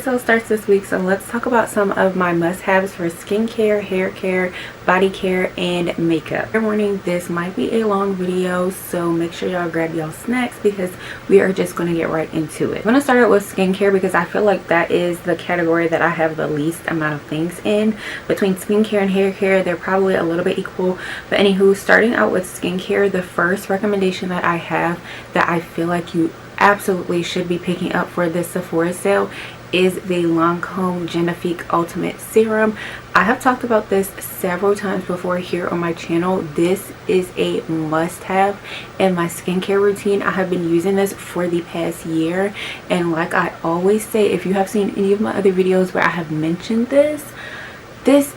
Sale starts this week, so let's talk about some of my must-haves for skincare, hair care, body care, and makeup. Fair warning, this might be a long video, so make sure y'all grab y'all snacks because we are just going to get right into it. I'm going to start out with skincare because I feel like that is the category that I have the least amount of things in. Between skincare and hair care, they're probably a little bit equal, but anywho, starting out with skincare, the first recommendation that I have that I feel like you absolutely should be picking up for this Sephora sale is the Lancome Genifique Ultimate Serum. I have talked about this several times before here on my channel. This is a must-have in my skincare routine. I have been using this for the past year, and like I always say, if you have seen any of my other videos where I have mentioned this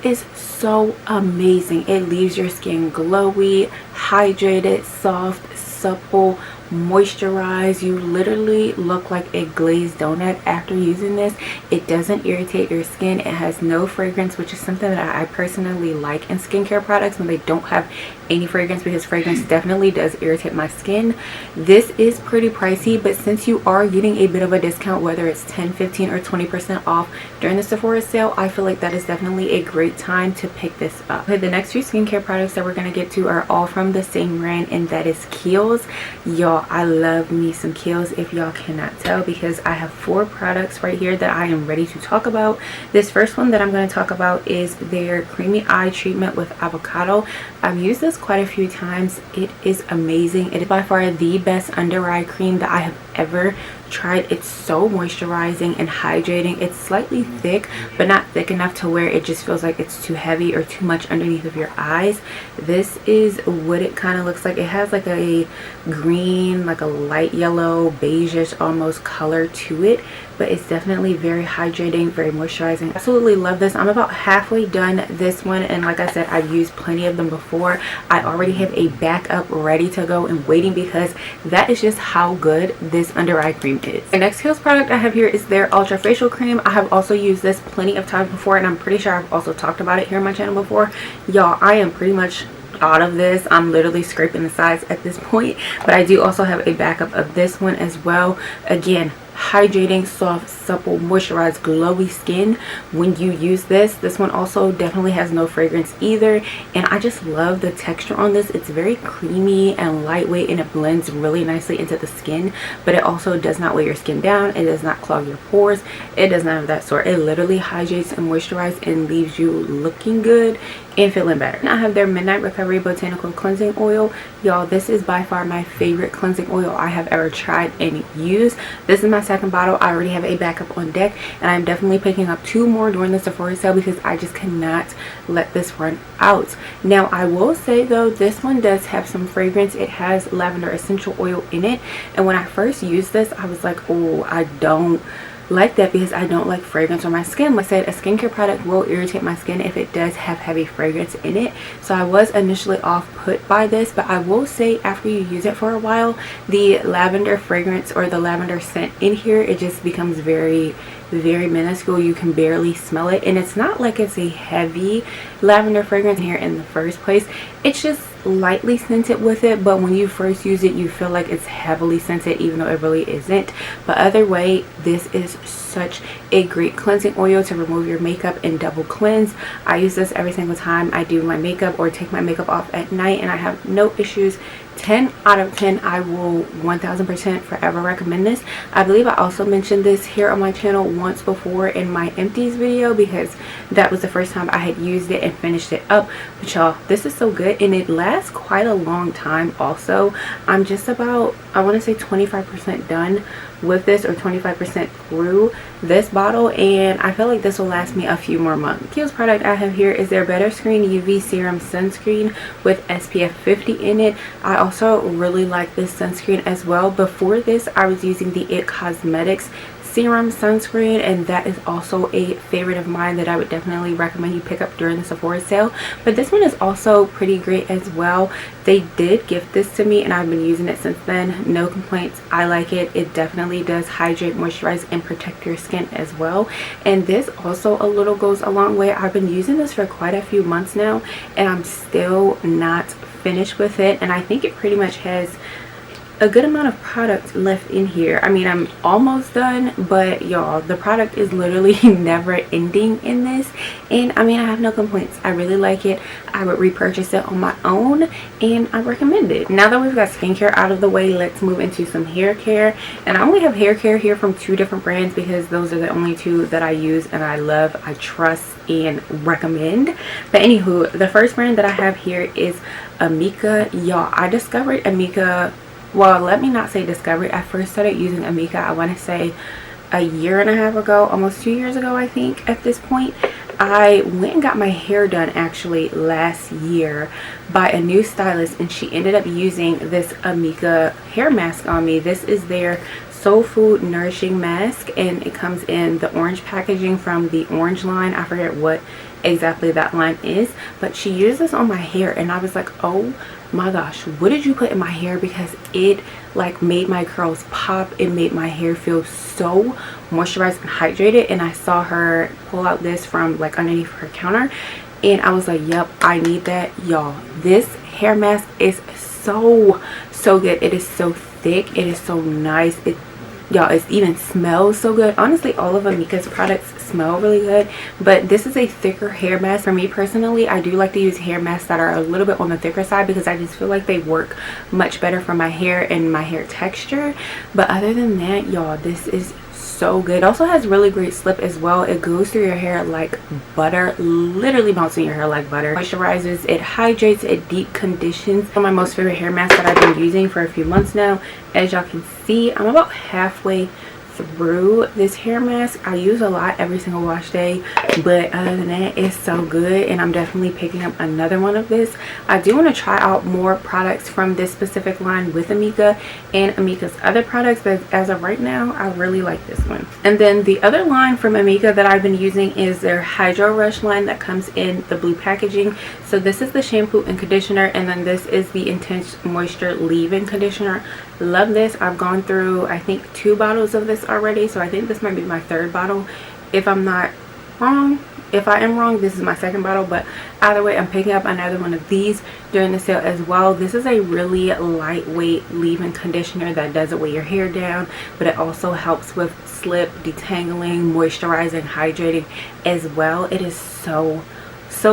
is so amazing. It leaves your skin glowy, hydrated, soft, supple, moisturized. You literally look like a glazed donut after using this. It doesn't irritate your skin. It has no fragrance, which is something that I personally like in skincare products when they don't have any fragrance, because fragrance definitely does irritate my skin. This is pretty pricey, but since you are getting a bit of a discount, whether it's 10, 15, or 20% off during the Sephora sale, I feel like that is definitely a great time to pick this up. Okay, the next few skincare products that we're going to get to are all from the same brand, and that is Kiehl's. Y'all, I love me some Kiehl's, if y'all cannot tell, because I have 4 products right here that I am ready to talk about. This first one that I'm going to talk about is their Creamy Eye Treatment with Avocado. I've used this quite a few times. It is amazing. It is by far the best under eye cream that I have ever tried. It's so moisturizing and hydrating. It's slightly thick, but not thick enough to where it just feels like it's too heavy or too much underneath of your eyes. This is what it kind of looks like. It has like a green, like a light yellow, beigeish almost color to it, but it's definitely very hydrating, very moisturizing. Absolutely love this. I'm about halfway done this one, and like I said, I've used plenty of them before. I already have a backup ready to go and waiting, because that is just how good this under eye cream is. The next Kiehl's product I have here is their Ultra Facial Cream. I have also used this plenty of times before, and I'm pretty sure I've also talked about it here on my channel before. Y'all, I am pretty much out of this. I'm literally scraping the sides at this point, but I do also have a backup of this one as well. Again, hydrating, soft, supple, moisturized, glowy skin when you use this one also definitely has no fragrance either, and I just love the texture on this. It's very creamy and lightweight, and it blends really nicely into the skin, but it also does not weigh your skin down. It does not clog your pores. It does none of that sort. It literally hydrates and moisturizes and leaves you looking good and feeling better. I have their Midnight Recovery Botanical Cleansing Oil. Y'all, this is by far my favorite cleansing oil I have ever tried and used. This is my second bottle. I already have a backup on deck, and I'm definitely picking up 2 more during the Sephora sale because I just cannot let this run out. Now, I will say though, this one does have some fragrance. It has lavender essential oil in it, and when I first used this, I was like, oh, I don't like that because I don't like fragrance on my skin. Like I said, a skincare product will irritate my skin if it does have heavy fragrance in it, so I was initially off put by this, but I will say after you use it for a while, the lavender fragrance or the lavender scent in here, it just becomes very minuscule. You can barely smell it, and it's not like it's a heavy lavender fragrance here in the first place. It's just lightly scented with it, but when you first use it, you feel like it's heavily scented, even though it really isn't. But either way, this is such a great cleansing oil to remove your makeup and double cleanse. I use this every single time I do my makeup or take my makeup off at night, and I have no issues. 10 out of 10. I will 1000% forever recommend this. I believe I also mentioned this here on my channel once before in my empties video, because that was the first time I had used it and finished it up. But y'all, this is so good, and it lasts quite a long time also. I'm just about, I want to say 25% done with this, or 25% through this bottle, and I feel like this will last me a few more months. Kiehl's product I have here is their Better Screen UV Serum Sunscreen with SPF 50 in it. I also really like this sunscreen as well. Before this, I was using the It Cosmetics serum sunscreen, and that is also a favorite of mine that I would definitely recommend you pick up during the Sephora sale. But this one is also pretty great as well. They did gift this to me, and I've been using it since then. No complaints. I like it. It definitely does hydrate, moisturize, and protect your skin as well. And this also a little goes a long way. I've been using this for quite a few months now, and I'm still not finished with it, and I think it pretty much has a good amount of product left in here. I mean, I'm almost done, but y'all, the product is literally never ending in this, and I mean, I have no complaints. I really like it. I would repurchase it on my own, and I recommend it. Now that we've got skincare out of the way, let's move into some hair care. And I only have hair care here from 2 different brands because those are the only 2 that I use and I love, I trust, and recommend. But anywho, the first brand that I have here is Amika. Y'all, I discovered Amika, well, let me not say discovered. I first started using Amika, I want to say a year and a half ago, almost 2 years ago, I think at this point. I went and got my hair done actually last year by a new stylist, and she ended up using this Amika hair mask on me. This is their Soul Food Nourishing Mask, and it comes in the orange packaging from the orange line. I forget what exactly that line is, but she used this on my hair, and I was like, oh my gosh, what did you put in my hair? Because it like made my curls pop. It made my hair feel so moisturized and hydrated. And I saw her pull out this from like underneath her counter, and I was like, yep, I need that. Y'all, this hair mask is so good. It is so thick, it is so nice. Y'all, it even smells so good. Honestly, all of Amika's products smell really good, but this is a thicker hair mask. For me personally, I do like to use hair masks that are a little bit on the thicker side because I just feel like they work much better for my hair and my hair texture. But other than that, y'all, this is so good. It also has really great slip as well. It goes through your hair like butter, literally melts in your hair like butter. Moisturizes, it hydrates, it deep conditions. One of my most favorite hair masks that I've been using for a few months now. As y'all can see, I'm about halfway through this hair mask. I use a lot every single wash day, but other than that, it's so good, and I'm definitely picking up another one of this. I do want to try out more products from this specific line with Amika and Amika's other products, but as of right now, I really like this one. And then the other line from Amika that I've been using is their Hydro Rush line that comes in the blue packaging. So this is the shampoo and conditioner, and then this is the Intense Moisture Leave-In Conditioner. Love this. I've gone through, I think, 2 bottles of this already, so I think this might be my 3rd bottle if I'm not wrong. If I am wrong, this is my 2nd bottle, but either way, I'm picking up another one of these during the sale as well. This is a really lightweight leave-in conditioner that doesn't weigh your hair down, but it also helps with slip, detangling, moisturizing, hydrating as well. It is so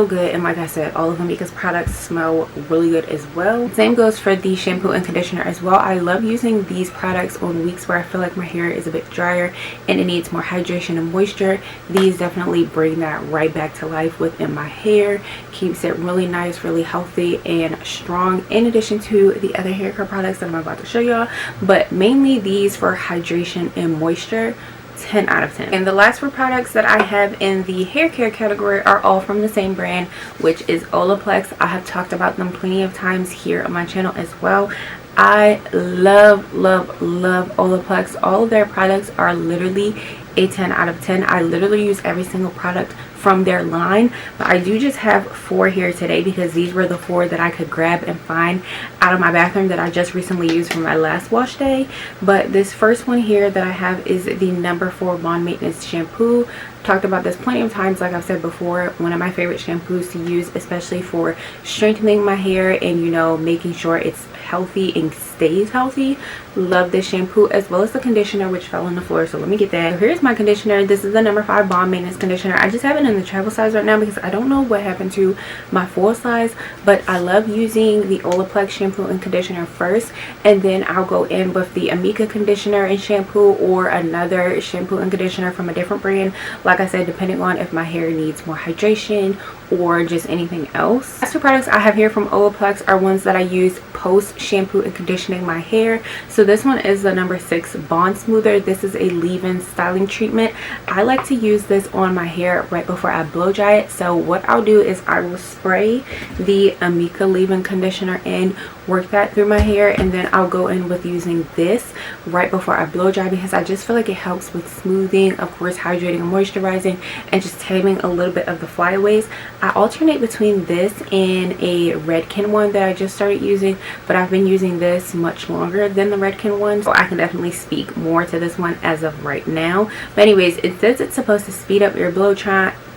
good, and like I said, all of Amika's products smell really good as well. Same goes for the shampoo and conditioner as well. I love using these products on weeks where I feel like my hair is a bit drier and it needs more hydration and moisture. These definitely bring that right back to life within my hair, keeps it really nice, really healthy and strong, in addition to the other hair care products that I'm about to show y'all, but mainly these for hydration and moisture. 10 out of 10. And the last 4 products that I have in the hair care category are all from the same brand, which is Olaplex. I have talked about them plenty of times here on my channel as well. I love Olaplex. All of their products are literally a 10 out of 10. I literally use every single product from their line, but I do just have 4 here today because these were the 4 that I could grab and find out of my bathroom that I just recently used for my last wash day. But this first one here that I have is the number 4 Bond Maintenance Shampoo. Talked about this plenty of times. Like I've said before, one of my favorite shampoos to use, especially for strengthening my hair and, you know, making sure it's healthy and stays healthy. Love this shampoo, as well as the conditioner, which fell on the floor, so let me get that. So here's my conditioner. This is the number 5 Bond Maintenance Conditioner. I just have it in the travel size right now because I don't know what happened to my full size, but I love using the Olaplex shampoo and conditioner first, and then I'll go in with the Amika conditioner and shampoo, or another shampoo and conditioner from a different brand, like I said, depending on if my hair needs more hydration or just anything else. The last 2 products I have here from Olaplex are ones that I use post shampoo and conditioning my hair. So this one is the number 6 Bond Smoother. This is a leave-in styling treatment. I like to use this on my hair right before I blow dry it. So what I'll do is I will spray the Amika leave-in conditioner in, work that through my hair, and then I'll go in with using this right before I blow dry because I just feel like it helps with smoothing, of course hydrating and moisturizing, and just taming a little bit of the flyaways. I alternate between this and a Redken one that I just started using, but I've been using this much longer than the Redken one, so I can definitely speak more to this one as of right now. But anyways, it says it's supposed to speed up your blow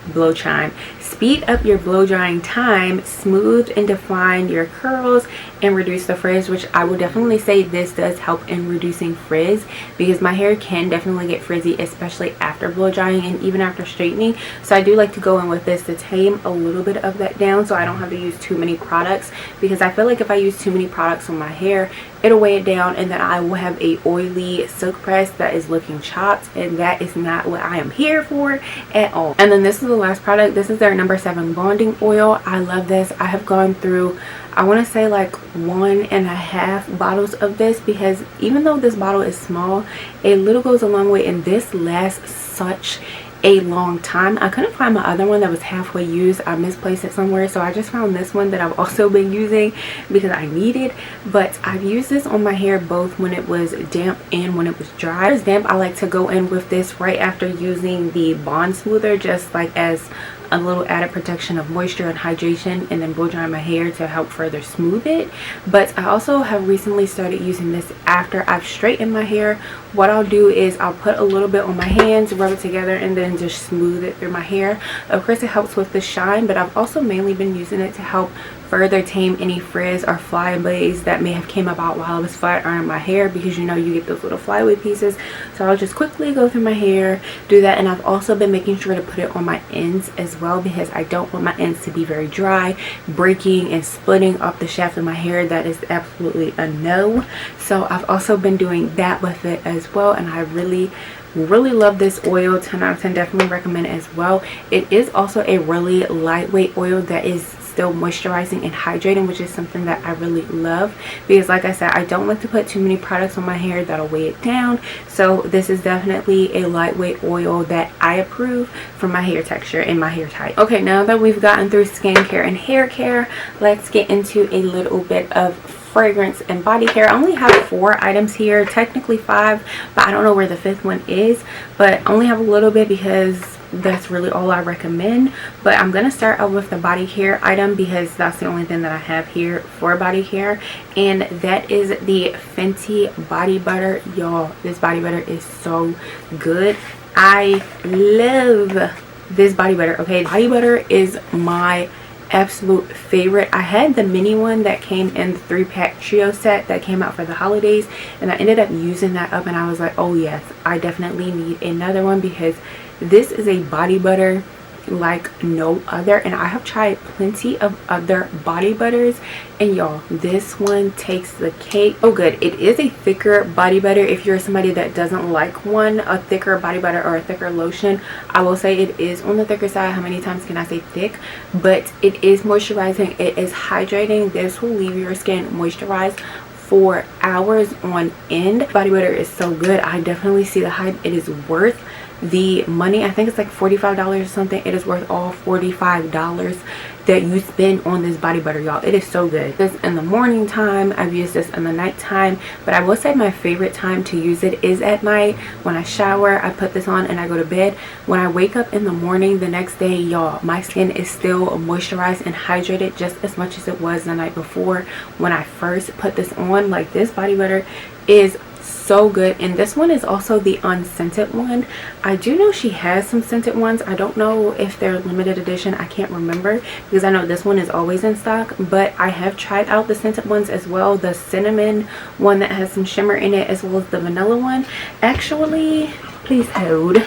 blow chime. Speed up your blow drying time, smooth and define your curls, and reduce the frizz, which I will definitely say this does help in reducing frizz, because my hair can definitely get frizzy, especially after blow drying and even after straightening. So I do like to go in with this to tame a little bit of that down, so I don't have to use too many products, because I feel like if I use too many products on my hair, it'll weigh it down, and then I will have a oily silk press that is looking chopped, and that is not what I am here for at all. And then this is the last product. This is their number 7 bonding oil. I love this. I have gone through, I want to say like 1.5 bottles of this, because even though this bottle is small, a little goes a long way, and this lasts such a long time. I couldn't find my other one that was halfway used. I misplaced it somewhere, so I just found this one that I've also been using because I need it. But I've used this on my hair both when it was damp and when it was dry. When it's damp, I like to go in with this right after using the bond smoother, just like as a little added protection of moisture and hydration, and then blow dry my hair to help further smooth it. But I also have recently started using this after I've straightened my hair. What I'll do is I'll put a little bit on my hands, rub it together, and then just smooth it through my hair. Of course, it helps with the shine, but I've also mainly been using it to help further tame any frizz or flyaways that may have came about while I was flat ironing my hair, because you know you get those little flyaway pieces. So I'll just quickly go through my hair, do that. And I've also been making sure to put it on my ends as well, because I don't want my ends to be very dry, breaking and splitting up the shaft of my hair. That is absolutely a no. So I've also been doing that with it as well, and I really love this oil. 10 out of 10, definitely recommend it as well. It is also a really lightweight oil that is still moisturizing and hydrating, which is something that I really love, because like I said, I don't like to put too many products on my hair that'll weigh it down. So this is definitely a lightweight oil that I approve for my hair texture and my hair type. Okay, now that we've gotten through skincare and hair care, let's get into a little bit of fragrance and body care. I only have 4 items here, technically 5, but I don't know where the 5th one is, but I only have a little bit because that's really all I recommend. But I'm gonna start out with the body care item, because that's the only thing that I have here for body care, and that is the Fenty body butter. Y'all, this body butter is so good. I love this body butter. Okay, body butter is my absolute favorite. I had the mini one that came in the 3-pack trio set that came out for the holidays, and I ended up using that up, and I was like, oh yes, I definitely need another one, because this is a body butter like no other. And I have tried plenty of other body butters, and y'all, this one takes the cake. Oh good. It is a thicker body butter. If you're somebody that doesn't like a thicker body butter or a thicker lotion, I will say it is on the thicker side. How many times can I say thick? But it is moisturizing, it is hydrating. This will leave your skin moisturized for hours on end. Body butter is so good. I definitely see the hype. It is worth the money. I think it's like $45 or something. It is worth all $45 that you spend on this body butter, y'all. It is so good. This in the morning time. I've used this in the night time, but I will say my favorite time to use it is at night. When I shower, I put this on and I go to bed. When I wake up in the morning the next day, y'all, my skin is still moisturized and hydrated just as much as it was the night before when I first put this on. Like, this body butter is so good. And this one is also the unscented one. I do know she has some scented ones. I don't know if they're limited edition. I can't remember, because I know this one is always in stock, but I have tried out the scented ones as well. The cinnamon one that has some shimmer in it, as well as the vanilla one. Actually, please hold.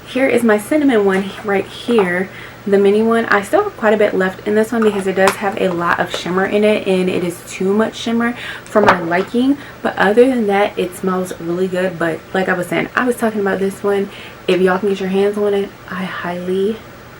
Here is my cinnamon one right here, the mini one. I still have quite a bit left in this one, because it does have a lot of shimmer in it, and it is too much shimmer for my liking. But other than that, it smells really good. But like I was saying, I was talking about this one. If y'all can get your hands on it, I highly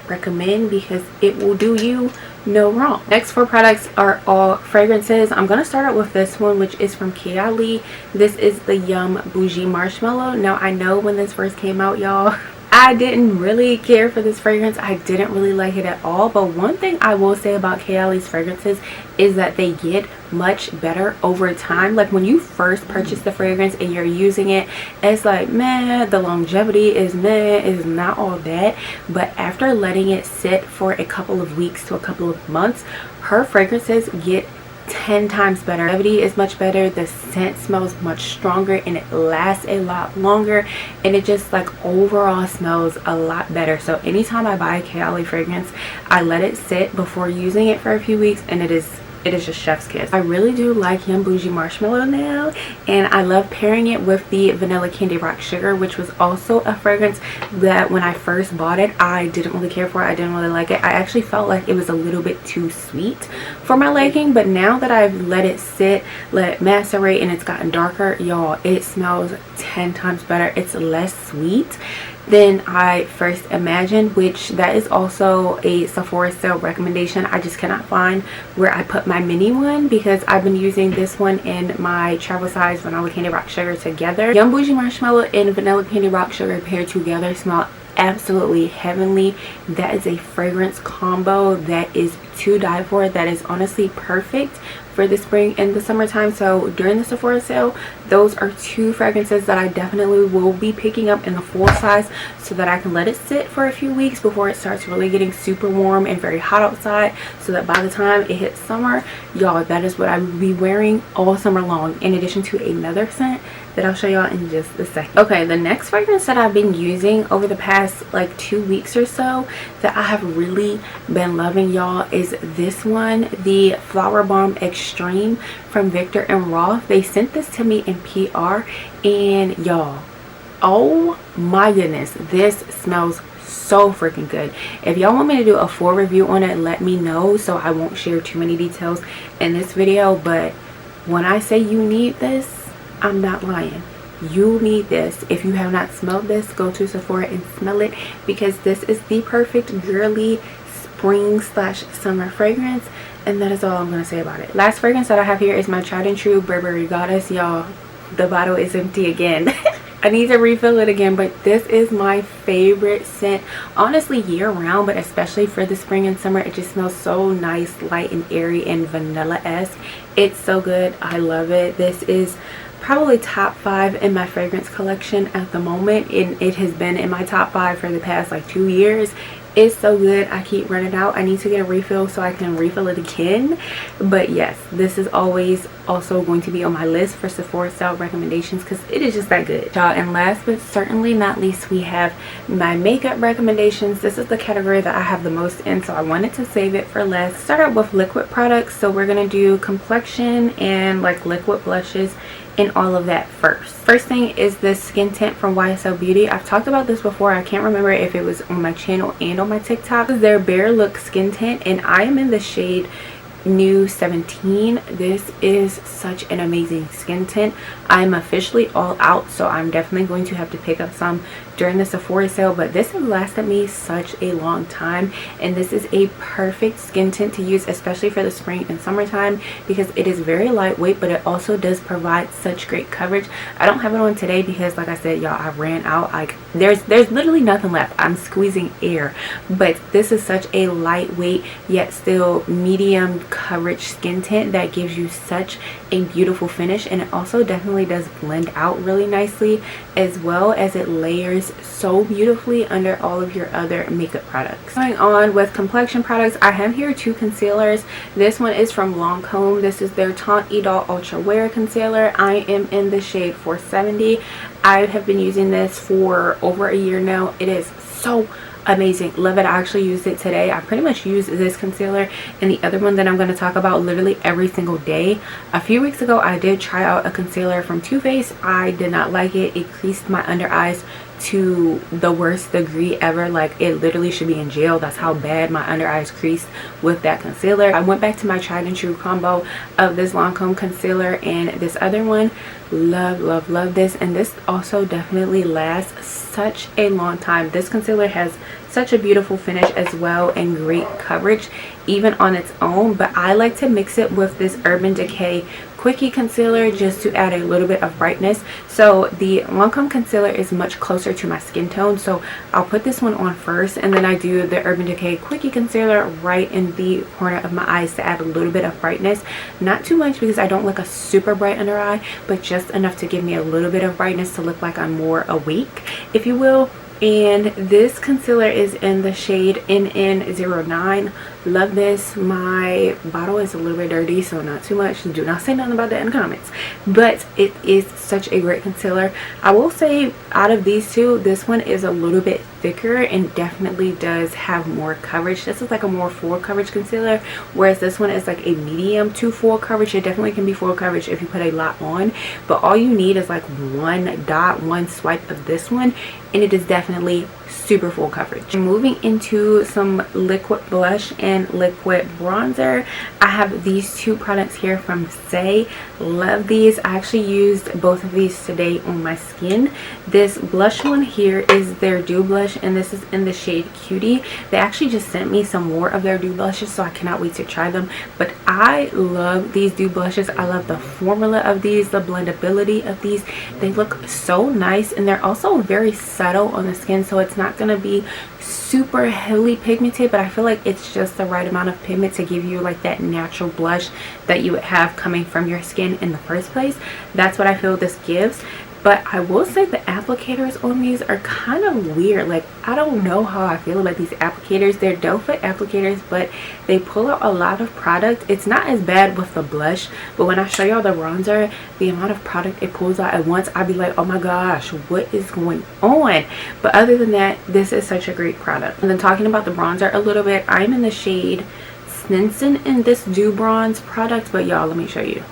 recommend, because it will do you no wrong. Next 4 products are all fragrances. I'm gonna start out with this one, which is from Taiyeler. This is the Yum Bougie Marshmallow. Now, I know when this first came out, y'all, I didn't really care for this fragrance. I didn't really like it at all. But one thing I will say about Taiyeler's fragrances is that they get much better over time. Like, when you first purchase the fragrance and you're using it, it's like, meh, the longevity is meh, is not all that. But after letting it sit for a couple of weeks to a couple of months, her fragrances get 10 times better. Longevity is much better. The scent smells much stronger and it lasts a lot longer, and it just like overall smells a lot better. So anytime I buy a Cali fragrance, I let it sit before using it for a few weeks, and it is just chef's kiss. I really do like Young Bougie Marshmallow now, and I love pairing it with the Vanilla Candy Rock Sugar, which was also a fragrance that when I first bought it, I didn't really care for it. I didn't really like it. I actually felt like it was a little bit too sweet for my liking, but now that I've let it sit, let it macerate, and it's gotten darker, y'all, it smells 10 times better. It's less sweet than I first imagined, which that is also a Sephora Sale recommendation. I just cannot find where I put my mini one because I've been using this one in my travel size Vanilla Candy Rock Sugar together. Young Bougie Marshmallow and Vanilla Candy Rock Sugar paired together smell absolutely heavenly. That is a fragrance combo that is to die for. That is honestly perfect for the spring and the summertime. So during the Sephora sale, those are two fragrances that I definitely will be picking up in the full size so that I can let it sit for a few weeks before it starts really getting super warm and very hot outside, so that by the time it hits summer, y'all, that is what I will be wearing all summer long, in addition to another scent that I'll show y'all in just a second. Okay, the next fragrance that I've been using over the past like 2 weeks or so that I have really been loving, y'all, is this one, the Flower Bomb Extreme from Victor and Rolf. They sent this to me in PR, and y'all, oh my goodness, this smells so freaking good. If y'all want me to do a full review on it, let me know, so I won't share too many details in this video. But when I say you need this, I'm not lying. You need this. If you have not smelled this, go to Sephora and smell it, because this is the perfect girly spring / summer fragrance. And that is all I'm going to say about it. Last fragrance that I have here is my tried and true Burberry Goddess. Y'all, the bottle is empty again. I need to refill it again, but this is my favorite scent, honestly, year round, but especially for the spring and summer. It just smells so nice, light and airy and vanilla-esque. It's so good. I love it. This is probably top 5 in my fragrance collection at the moment, and it has been in my top 5 for the past like 2 years. It's so good. I keep running out. I need to get a refill so I can refill it again. But yes, this is always also going to be on my list for Sephora Sale recommendations because it is just that good, y'all. And last but certainly not least, we have my makeup recommendations. This is the category that I have the most in, so I wanted to save it for last. Start out with liquid products. So we're gonna do complexion and like liquid blushes and all of that first. First thing is this skin tint from YSL Beauty. I've talked about this before. I can't remember if it was on my channel and on my TikTok. This is their Bare Look skin tint, and I am in the shade New 17. This is such an amazing skin tint. I'm officially all out, so I'm definitely going to have to pick up some during the Sephora sale, but this has lasted me such a long time, and this is a perfect skin tint to use, especially for the spring and summertime, because it is very lightweight, but it also does provide such great coverage. I don't have it on today because, like I said, y'all, I ran out. Like there's literally nothing left. I'm squeezing air, but this is such a lightweight yet still medium coverage skin tint that gives you such a beautiful finish, and it also definitely does blend out really nicely, as well as it layers so beautifully under all of your other makeup products. Going on with complexion products, I have here 2 concealers. This one is from Lancome. This is their Teint Idole Ultra Wear Concealer. I am in the shade 470. I have been using this for over a year now. It is so amazing. Love it. I actually used it today. I pretty much use this concealer and the other one that I'm going to talk about literally every single day. A few weeks ago, I did try out a concealer from Too Faced. I did not like it. It creased my under eyes to the worst degree ever. Like it literally should be in jail. That's how bad my under eyes creased with that concealer. I went back to my tried and true combo of this Lancome concealer and this other one. Love this, and this also definitely lasts such a long time. This concealer has such a beautiful finish as well and great coverage even on its own, but I like to mix it with this Urban Decay Quickie concealer just to add a little bit of brightness. So the Lancome concealer is much closer to my skin tone, so I'll put this one on first, and then I do the Urban Decay Quickie concealer right in the corner of my eyes to add a little bit of brightness. Not too much because I don't like a super bright under eye, but just enough to give me a little bit of brightness to look like I'm more awake, if you will. And this concealer is in the shade NN09. Love this. My bottle is a little bit dirty, so not too much. Do not say nothing about that in the comments, but it is such a great concealer. I will say out of these two, this one is a little bit thicker and definitely does have more coverage. This is like a more full coverage concealer, whereas this one is like a medium to full coverage. It definitely can be full coverage if you put a lot on, but all you need is like one dot, one swipe of this one, and it is definitely super full coverage. Moving into some liquid blush and liquid bronzer, I have these two products here from Say. Love these. I actually used both of these today on my skin. This blush one here is their Dew blush, and this is in the shade Cutie. They actually just sent me some more of their Dew blushes, so I cannot wait to try them. But I love these Dew blushes. I love the formula of these, the blendability of these. They look so nice, and they're also very subtle on the skin, so it's not going to be super heavily pigmented, but I feel like it's just the right amount of pigment to give you like that natural blush that you would have coming from your skin in the first place. That's what I feel this gives. But I will say the applicators on these are kind of weird. Like, I don't know how I feel about these applicators. They're doe foot applicators, but they pull out a lot of product. It's not as bad with the blush, but when I show y'all the bronzer, the amount of product it pulls out at once, I'd be like, oh my gosh, what is going on? But other than that, this is such a great product. And then talking about the bronzer a little bit, I'm in the shade Stinson in this Dew Bronze product, but y'all, let me show you.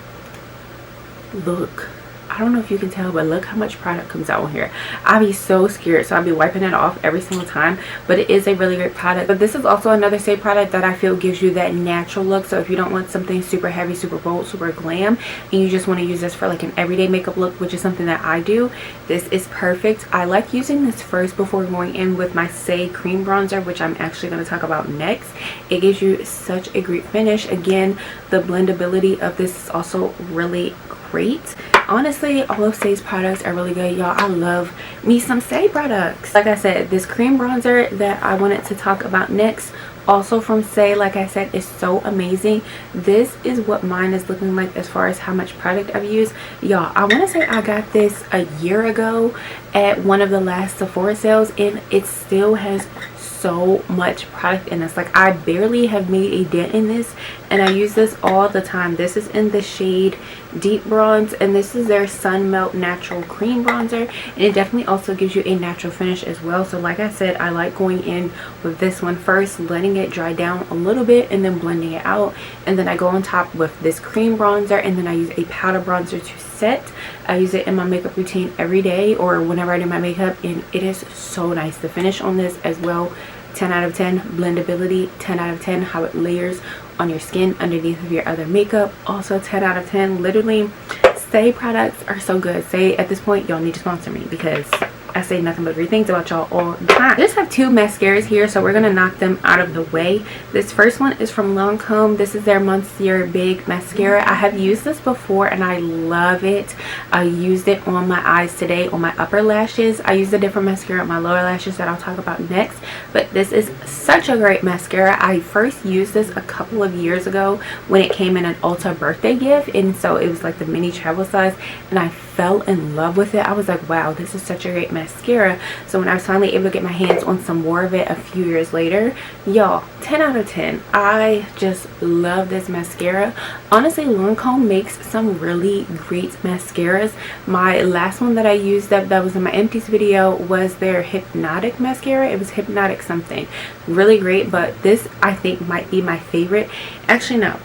Look. I don't know if you can tell, but look how much product comes out on here. I'd be so scared, so I'll be wiping it off every single time. But it is a really great product. But this is also another Say product that I feel gives you that natural look. So if you don't want something super heavy, super bold, super glam, and you just want to use this for like an everyday makeup look, which is something that I do, this is perfect. I like using this first before going in with my Say cream bronzer, which I'm actually going to talk about next. It gives you such a great finish. Again, the blendability of this is also really great. Honestly, all of Say's products are really good, y'all. I love me some Say products. Like I said, this cream bronzer that I wanted to talk about next, also from Say, like I said, is so amazing. This is what mine is looking like as far as how much product I've used. Y'all, I want to say I got this a year ago at one of the last Sephora sales, and it still has so much product in this. Like, I barely have made a dent in this, and I use this all the time. This is in the shade Deep Bronze, and this is their Sun Melt Natural Cream Bronzer, and it definitely also gives you a natural finish as well. So like I said, I like going in with this one first, letting it dry down a little bit, and then blending it out, and then I go on top with this cream bronzer, and then I use a powder bronzer to set. I use it in my makeup routine every day or whenever I do my makeup, and it is so nice. The finish on this as well, 10 out of 10. Blendability, 10 out of 10. How it layers on your skin underneath of your other makeup, also 10 out of 10. Literally, Say products are so good. Say, at this point, y'all need to sponsor me, because I say nothing but great things about y'all all the time. I just have two mascaras here, so we're gonna knock them out of the way. This first one is from Lancome. This is their Monsieur Big mascara. I have used this before and I love it. I used it on my eyes today, on my upper lashes. I used a different mascara on my lower lashes that I'll talk about next, but this is such a great mascara. I first used this a couple of years ago when it came in an Ulta birthday gift, and so it was like the mini travel size, and I fell in love with it. I was like, wow, this is such a great mascara. So when I was finally able to get my hands on some more of it a few years later, y'all, 10 out of 10. I just love this mascara. Honestly, Lancome makes some really great mascaras. My last one that I used that was in my empties video was their Hypnotic mascara. It was Hypnotic something. Really great, but this I think might be my favorite. Actually, no,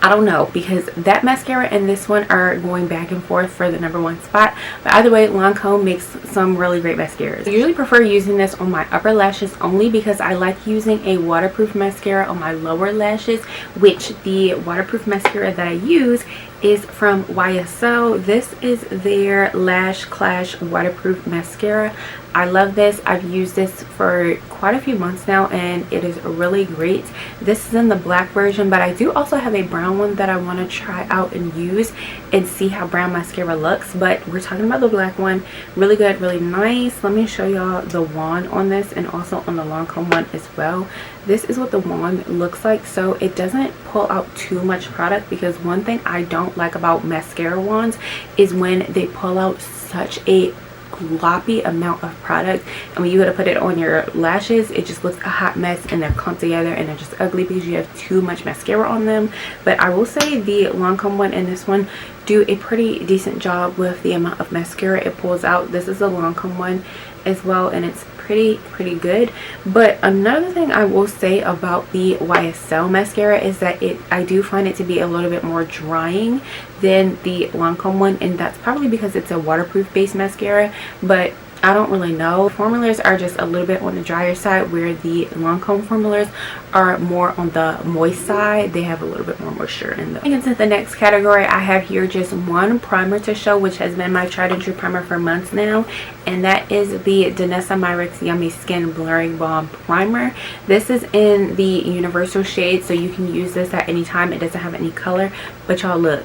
I don't know, because that mascara and this one are going back and forth for the #1 spot. But either way, Lancome makes some really great mascaras. I usually prefer using this on my upper lashes only because I like using a waterproof mascara on my lower lashes, which the waterproof mascara that I use is from YSL. This is their Lash Clash waterproof mascara. I love this. I've used this for quite a few months now, and it is really great. This is in the black version, but I do also have a brown one that I want to try out and use and see how brown mascara looks. But we're talking about the black one. Really good, really nice. Let me show y'all the wand on this, and also on the Lancome one as well. This is what the wand looks like. So it doesn't pull out too much product, because one thing I don't like about mascara wands is when they pull out such a gloppy amount of product, and when you go to put it on your lashes, it just looks a hot mess and they're clumped together and they're just ugly because you have too much mascara on them. But I will say the Lancome one and this one do a pretty decent job with the amount of mascara it pulls out. This is the Lancome one as well, and it's pretty good. But another thing I will say about the YSL mascara is that I do find it to be a little bit more drying than the Lancome one, and that's probably because it's a waterproof based mascara, but I don't really know. Formulas are just a little bit on the drier side, where the Lancome formulas are more on the moist side. They have a little bit more moisture in them. Into the next category, I have here just one primer to show, which has been my tried and true primer for months now, and that is the Danessa Myricks Yummy Skin Blurring Balm Primer. This is in the universal shade, so you can use this at any time. It doesn't have any color, but y'all look.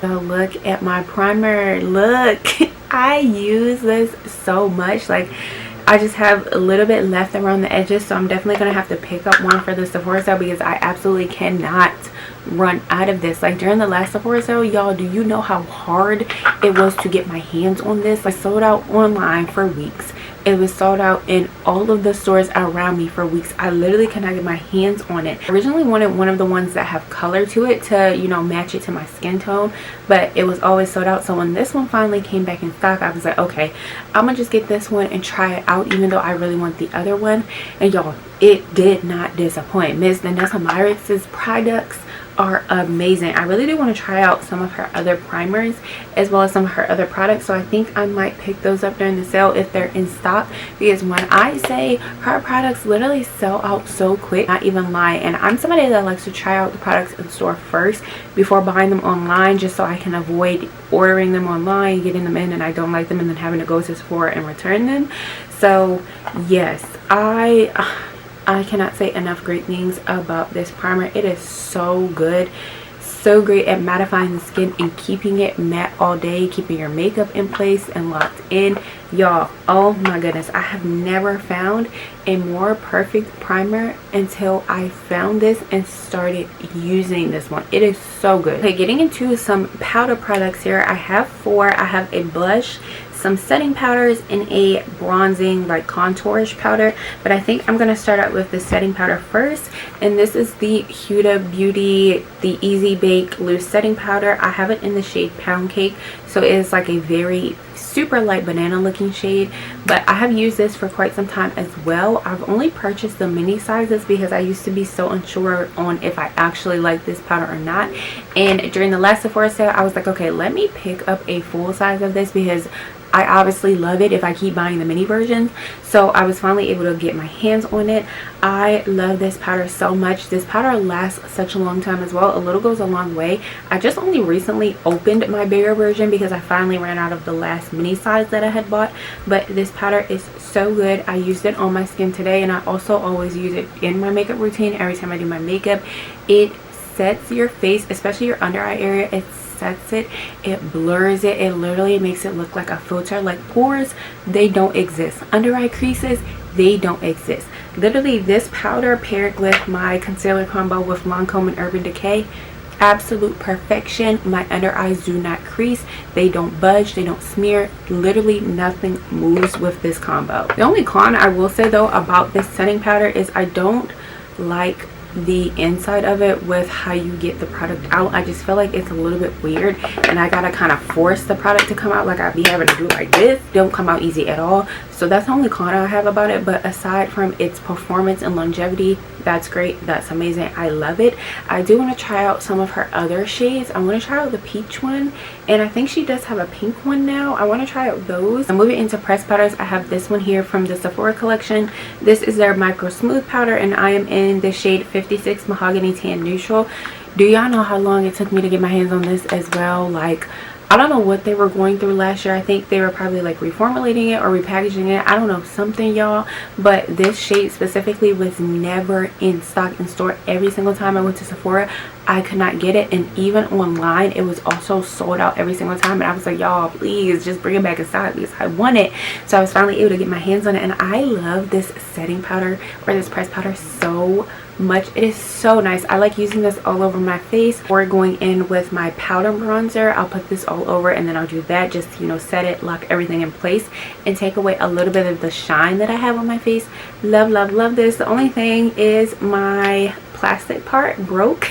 Y'all look at my primer. Look. I use this so much. Like, I just have a little bit left around the edges, so I'm definitely gonna have to pick up one for the Sephora sale because I absolutely cannot run out of this. Like, during the last Sephora sale, y'all, do you know how hard it was to get my hands on this? I sold out online for weeks. It was sold out in all of the stores around me for weeks. I literally cannot get my hands on it. I originally wanted one of the ones that have color to it to, you know, match it to my skin tone, but it was always sold out. So when this one finally came back in stock, I was like, okay, I'm gonna just get this one and try it out, even though I really want the other one. And y'all, it did not disappoint. Miss Danessa Myricks' products are amazing. I really do want to try out some of her other primers as well as some of her other products, so I think I might pick those up during the sale if they're in stock, because when I say her products literally sell out so quick, not even lie. And I'm somebody that likes to try out the products in store first before buying them online, just so I can avoid ordering them online, getting them in and I don't like them, and then having to go to Sephora and return them. So yes, I cannot say enough great things about this primer. It is so good, so great at mattifying the skin and keeping it matte all day, keeping your makeup in place and locked in. Y'all, oh my goodness, I have never found a more perfect primer until I found this and started using this one. It is so good. Okay, getting into some powder products here. I have four. I have a blush, some setting powders, and a bronzing like contourish powder, but I think I'm gonna start out with the setting powder first, and this is the Huda Beauty the Easy Bake Loose Setting Powder. I have it in the shade Pound Cake, so it is like a very super light banana looking shade, but I have used this for quite some time as well. I've only purchased the mini sizes because I used to be so unsure on if I actually like this powder or not, and during the last Sephora sale I was like, okay, let me pick up a full size of this because I obviously love it if I keep buying the mini versions. So I was finally able to get my hands on it. I love this powder so much. This powder lasts such a long time as well. A little goes a long way. I just only recently opened my bigger version because I finally ran out of the last mini size that I had bought, but this powder is so good. I used it on my skin today, and I also always use it in my makeup routine every time I do my makeup. It sets your face, especially your under eye area. It sets it, it blurs it, it literally makes it look like a filter. Like pores, they don't exist. Under eye creases, they don't exist. Literally, this powder paired with my concealer combo with Lancome and Urban Decay, absolute perfection. My under eyes do not crease, they don't budge, they don't smear. Literally nothing moves with this combo. The only con I will say though about this setting powder is I don't like the inside of it with how you get the product out. I just feel like it's a little bit weird, and I gotta kind of force the product to come out. Like, I'd be having to do it like this. Don't come out easy at all. So that's the only con I have about it, but aside from its performance and longevity, that's great, that's amazing, I love it. I do want to try out some of her other shades. I want to try out the peach one, and I think she does have a pink one now. I want to try out those. I'm moving into pressed powders. I have this one here from the Sephora collection. This is their micro smooth powder, and I am in the shade 56 Mahogany Tan Neutral. Do y'all know how long it took me to get my hands on this as well? Like, I don't know what they were going through last year. I think they were probably like reformulating it or repackaging it. I don't know, something, y'all. But this shade specifically was never in stock in store. Every single time I went to Sephora, I could not get it. And even online, it was also sold out every single time. And I was like, y'all, please just bring it back in stock because I want it. So I was finally able to get my hands on it. And I love this setting powder or this pressed powder so much. It is so nice. I like using this all over my face or going in with my powder bronzer. I'll put this all over and then I'll do that, just, you know, set it, lock everything in place, and take away a little bit of the shine that I have on my face. Love, love, love this. The only thing is my plastic part broke.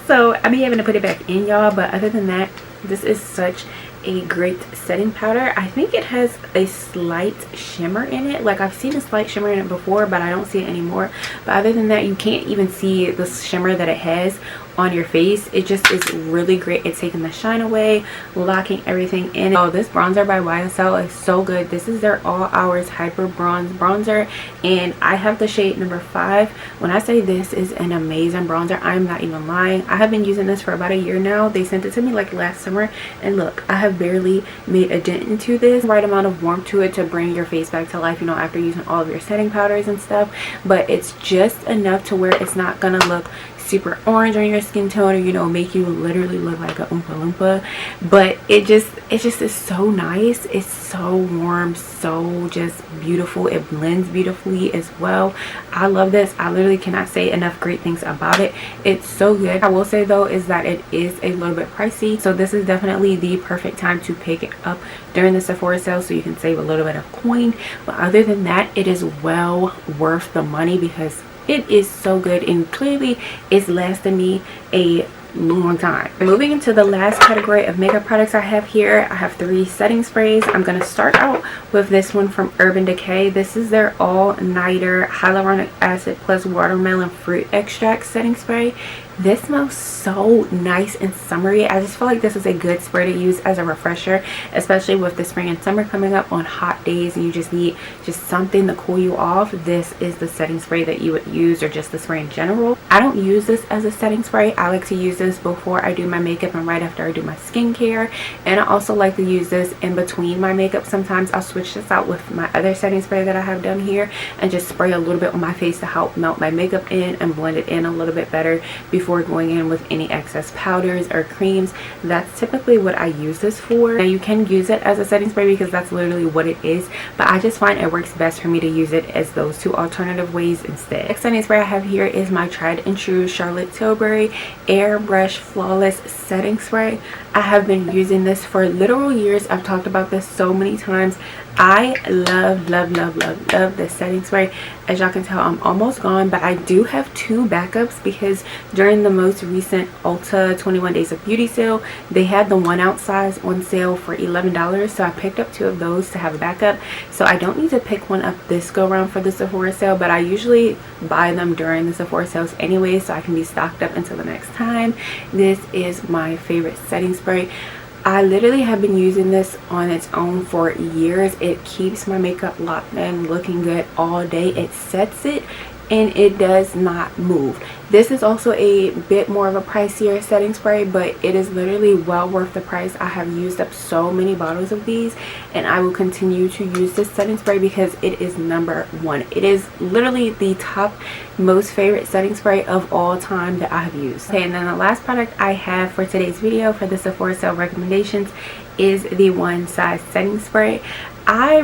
So I'll be having to put it back in, y'all, but other than that, this is such a great setting powder. I think it has a slight shimmer in it. Like, I've seen a slight shimmer in it before, but I don't see it anymore. But other than that, you can't even see the shimmer that it has on your face. It just is really great. It's taking the shine away, locking everything in. Oh, this bronzer by YSL is so good. This is their All Hours Hyper Bronze bronzer, and I have the shade number 5. When I say this is an amazing bronzer, I'm not even lying. I have been using this for about a year now. They sent it to me like last summer, and look, I have barely made a dent into this. Right amount of warmth to it to bring your face back to life, you know, after using all of your setting powders and stuff, but it's just enough to where it's not gonna look super orange on your skin tone, or, you know, make you literally look like a Oompa Loompa. But it just is so nice. It's so warm, so just beautiful. It blends beautifully as well. I love this. I literally cannot say enough great things about it. It's so good. I will say though is that it is a little bit pricey, so this is definitely the perfect time to pick it up during the Sephora sale so you can save a little bit of coin. But other than that, it is well worth the money because it is so good, and clearly it's lasting me a long time. Moving into the last category of makeup products I have here, I have 3 setting sprays. I'm going to start out with this one from Urban Decay. This is their All Nighter Hyaluronic Acid plus Watermelon Fruit Extract setting spray. This smells so nice and summery. I just feel like this is a good spray to use as a refresher, especially with the spring and summer coming up on hot days and you just need just something to cool you off. This is the setting spray that you would use, or just the spray in general. I don't use this as a setting spray. I like to use this before I do my makeup and right after I do my skincare, and I also like to use this in between my makeup. Sometimes I'll switch this out with my other setting spray that I have done here and just spray a little bit on my face to help melt my makeup in and blend it in a little bit better before going in with any excess powders or creams. That's typically what I use this for. Now you can use it as a setting spray because that's literally what it is, but I just find it works best for me to use it as those 2 alternative ways instead. Next setting spray I have here is my tried and true Charlotte Tilbury Airbrush Flawless Setting Spray. I have been using this for literal years. I've talked about this so many times. I love, love, love, love, love this setting spray. As y'all can tell, I'm almost gone, but I do have 2 backups because during the most recent Ulta 21 Days of Beauty sale, they had the 1 ounce size on sale for $11. So I picked up 2 of those to have a backup. So I don't need to pick one up this go around for the Sephora sale, but I usually buy them during the Sephora sales anyway, so I can be stocked up until the next time. This is my favorite setting spray. I literally have been using this on its own for years. It keeps my makeup locked in, looking good all day. It sets it and it does not move. This is also a bit more of a pricier setting spray, but it is literally well worth the price. I have used up so many bottles of these, and I will continue to use this setting spray because it is #1. It is literally the top most favorite setting spray of all time that I have used. Okay, and then the last product I have for today's video for the Sephora sale recommendations is the One Size setting spray. I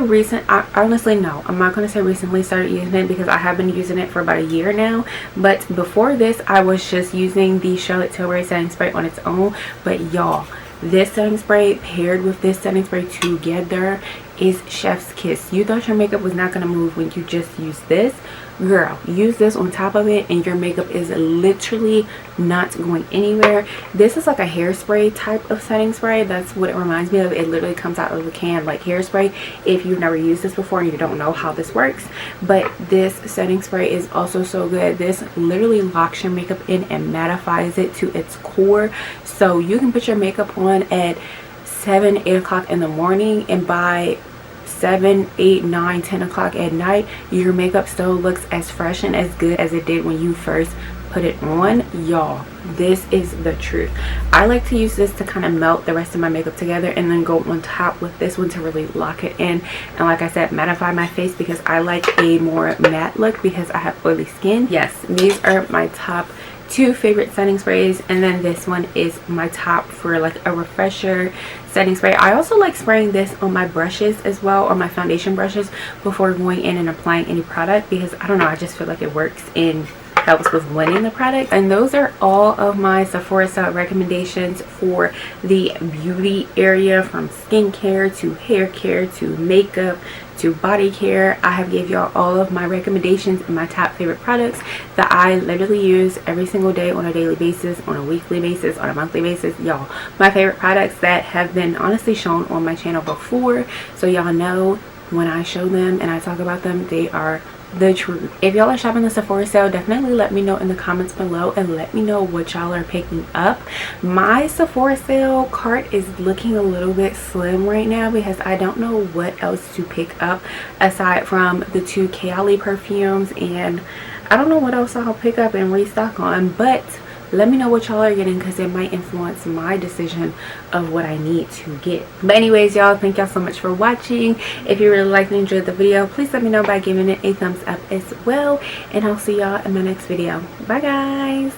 honestly, no, I'm not going to say recently started using it because I have been using it for about a year now. But before this, I was just using the Charlotte Tilbury setting spray on its own. But y'all, this setting spray paired with this setting spray together is chef's kiss. You thought your makeup was not going to move when you just used this. Girl, use this on top of it and your makeup is literally not going anywhere. This is like a hairspray type of setting spray. That's what it reminds me of. It literally comes out of a can like hairspray if you've never used this before and you don't know how this works. But this setting spray is also so good. This literally locks your makeup in and mattifies it to its core, so you can put your makeup on at 7, 8 o'clock in the morning, and by 7, 8, 9, 10 o'clock at night, your makeup still looks as fresh and as good as it did when you first put it on. Y'all, this is the truth. I like to use this to kind of melt the rest of my makeup together and then go on top with this one to really lock it in, and like I said, mattify my face because I like a more matte look because I have oily skin. Yes, these are my top 2 favorite setting sprays, and then this one is my top for like a refresher setting spray. I also like spraying this on my brushes as well, or my foundation brushes, before going in and applying any product because I don't know, I just feel like it works in helps with blending the product. And those are all of my Sephora Sale recommendations for the beauty area, from skincare to hair care to makeup to body care. I have gave y'all all of my recommendations and my top favorite products that I literally use every single day, on a daily basis, on a weekly basis, on a monthly basis. Y'all, my favorite products that have been honestly shown on my channel before, so y'all know when I show them and I talk about them, they are the truth. If y'all are shopping the Sephora Sale, definitely let me know in the comments below and let me know what y'all are picking up. My Sephora Sale cart is looking a little bit slim right now because I don't know what else to pick up aside from the 2 Kayali perfumes, and I don't know what else I'll pick up and restock on, but let me know what y'all are getting because it might influence my decision of what I need to get. But anyways, y'all, thank y'all so much for watching. If you really liked and enjoyed the video, please let me know by giving it a thumbs up as well, and I'll see y'all in my next video. Bye guys.